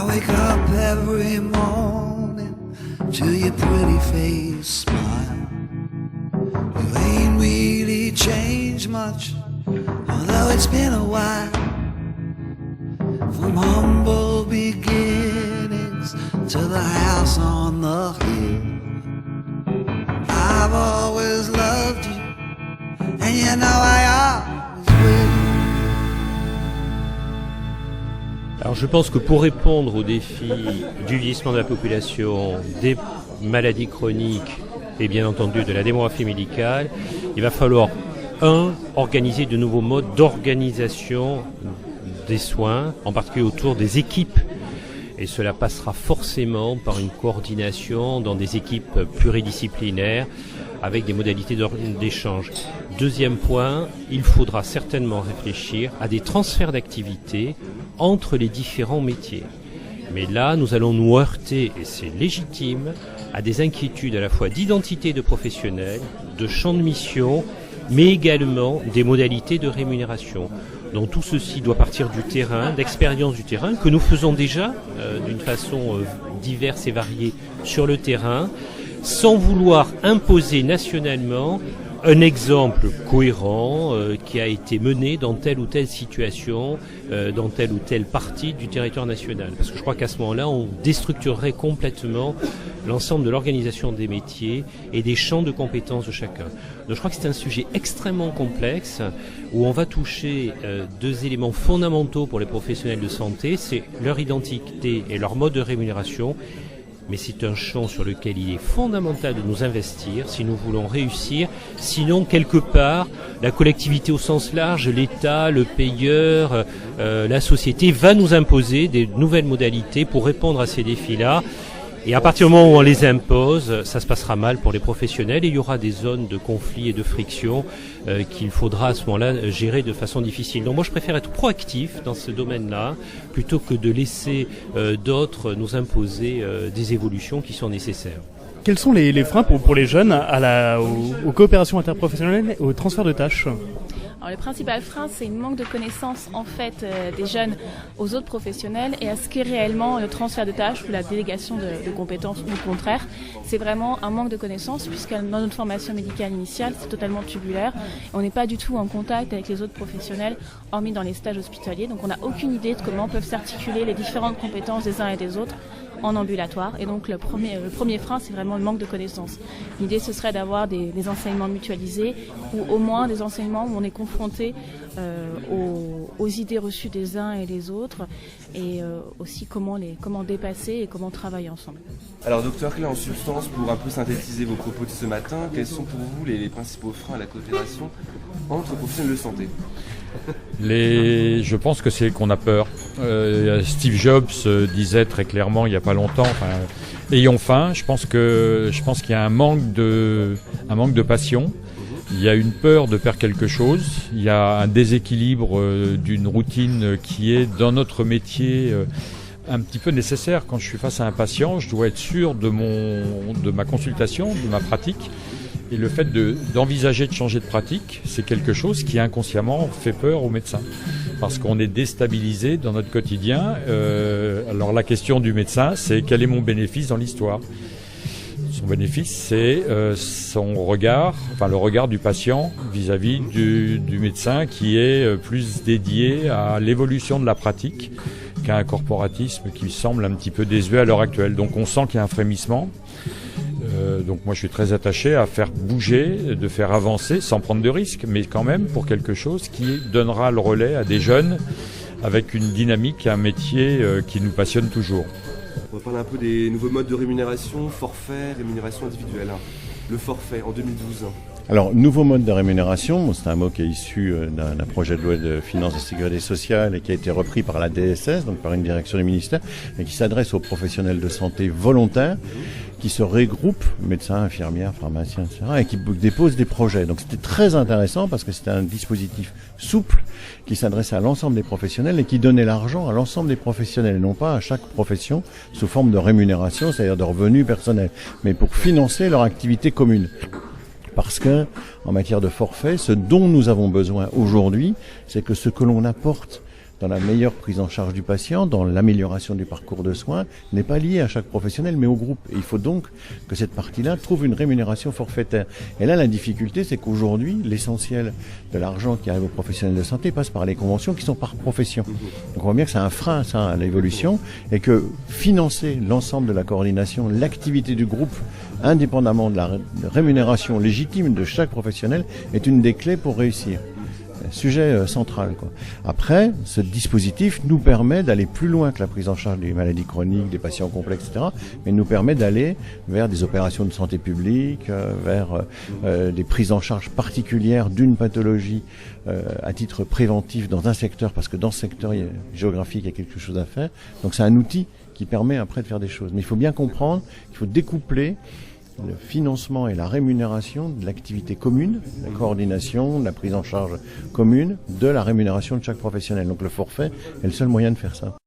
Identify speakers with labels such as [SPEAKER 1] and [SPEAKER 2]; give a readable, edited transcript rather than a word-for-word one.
[SPEAKER 1] I wake up every morning to your pretty face smile. You ain't really changed much, although it's been a while. From humble beginnings to the house on the hill, I've always loved you, and you know I always will.
[SPEAKER 2] Alors je pense que pour répondre aux défis du vieillissement de la population, des maladies chroniques et bien entendu de la démographie médicale, il va falloir organiser de nouveaux modes d'organisation des soins, en particulier autour des équipes. Et cela passera forcément par une coordination dans des équipes pluridisciplinaires avec des modalités d'échange. Deuxième point, il faudra certainement réfléchir à des transferts d'activités entre les différents métiers. Mais là, nous allons nous heurter, et c'est légitime, à des inquiétudes à la fois d'identité de professionnels, de champ de mission, mais également des modalités de rémunération. Donc tout ceci doit partir du terrain, d'expérience du terrain, que nous faisons déjà d'une façon diverse et variée sur le terrain, sans vouloir imposer nationalement un exemple cohérent qui a été mené dans telle ou telle situation, dans telle ou telle partie du territoire national. Parce que je crois qu'à ce moment-là, on déstructurerait complètement l'ensemble de l'organisation des métiers et des champs de compétences de chacun. Donc je crois que c'est un sujet extrêmement complexe où on va toucher deux éléments fondamentaux pour les professionnels de santé, c'est leur identité et leur mode de rémunération. Mais c'est un champ sur lequel il est fondamental de nous investir si nous voulons réussir. Sinon, quelque part, la collectivité au sens large, l'État, le payeur, la société va nous imposer des nouvelles modalités pour répondre à ces défis-là. Et à partir du moment où on les impose, ça se passera mal pour les professionnels et il y aura des zones de conflit et de friction qu'il faudra à ce moment-là gérer de façon difficile. Donc moi je préfère être proactif dans ce domaine-là plutôt que de laisser d'autres nous imposer des évolutions qui sont nécessaires.
[SPEAKER 3] Quels sont les freins pour les jeunes aux coopérations interprofessionnelles et au transfert de tâches ?
[SPEAKER 4] Alors, le principal frein, c'est une manque de connaissance en fait des jeunes aux autres professionnels et à ce qu'est réellement le transfert de tâches ou la délégation de compétences ou au contraire. C'est vraiment un manque de connaissances puisque dans notre formation médicale initiale, c'est totalement tubulaire. On n'est pas du tout en contact avec les autres professionnels, hormis dans les stages hospitaliers. Donc on n'a aucune idée de comment peuvent s'articuler les différentes compétences des uns et des autres en ambulatoire. Et donc le premier frein, c'est vraiment le manque de connaissances. L'idée, ce serait d'avoir des enseignements mutualisés ou au moins des enseignements où on est confronté aux idées reçues des uns et des autres et aussi comment dépasser et comment travailler ensemble.
[SPEAKER 5] Alors docteur Clé, en substance, pour un peu synthétiser vos propos de ce matin, quels sont pour vous les principaux freins à la coopération entre professionnels de santé ?
[SPEAKER 6] Je pense que c'est qu'on a peur. Steve Jobs disait très clairement il n'y a pas longtemps, ayons faim. Je pense qu'il y a un manque de passion. Il y a une peur de faire quelque chose. Il y a un déséquilibre d'une routine qui est dans notre métier un petit peu nécessaire. Quand je suis face à un patient, je dois être sûr de ma consultation, de ma pratique. Et le fait d'envisager de changer de pratique, c'est quelque chose qui inconsciemment fait peur aux médecins. Parce qu'on est déstabilisé dans notre quotidien. Alors la question du médecin, c'est quel est mon bénéfice dans l'histoire ? Son bénéfice, c'est son regard, le regard du patient vis-à-vis du médecin qui est plus dédié à l'évolution de la pratique qu'à un corporatisme qui semble un petit peu désuet à l'heure actuelle. Donc on sent qu'il y a un frémissement. Donc moi je suis très attaché à faire bouger, de faire avancer sans prendre de risques, mais quand même pour quelque chose qui donnera le relais à des jeunes avec une dynamique, un métier qui nous passionne toujours.
[SPEAKER 5] On va parler un peu des nouveaux modes de rémunération, forfait, rémunération individuelle. Le forfait en 2012.
[SPEAKER 7] Alors, nouveau mode de rémunération, c'est un mot qui est issu d'un projet de loi de finances et sécurité sociale et qui a été repris par la DSS, donc par une direction du ministère, et qui s'adresse aux professionnels de santé volontaires qui se regroupent, médecins, infirmières, pharmaciens, etc., et qui déposent des projets. Donc c'était très intéressant parce que c'était un dispositif souple qui s'adressait à l'ensemble des professionnels et qui donnait l'argent à l'ensemble des professionnels, et non pas à chaque profession sous forme de rémunération, c'est-à-dire de revenus personnels, mais pour financer leur activité commune. Parce que, en matière de forfait, ce dont nous avons besoin aujourd'hui, c'est que ce que l'on apporte dans la meilleure prise en charge du patient, dans l'amélioration du parcours de soins, n'est pas liée à chaque professionnel, mais au groupe. Et il faut donc que cette partie-là trouve une rémunération forfaitaire. Et là, la difficulté, c'est qu'aujourd'hui, l'essentiel de l'argent qui arrive aux professionnels de santé passe par les conventions qui sont par profession. Donc on voit bien que c'est un frein, ça, à l'évolution, et que financer l'ensemble de la coordination, l'activité du groupe, indépendamment de la rémunération légitime de chaque professionnel, est une des clés pour réussir. Sujet central, quoi. Après, ce dispositif nous permet d'aller plus loin que la prise en charge des maladies chroniques, des patients complexes, etc. Mais nous permet d'aller vers des opérations de santé publique, vers des prises en charge particulières d'une pathologie à titre préventif dans un secteur, parce que dans ce secteur géographique, il y a quelque chose à faire. Donc c'est un outil qui permet après de faire des choses. Mais il faut bien comprendre qu'il faut découpler le financement et la rémunération de l'activité commune, la coordination, la prise en charge commune, de la rémunération de chaque professionnel. Donc le forfait est le seul moyen de faire ça.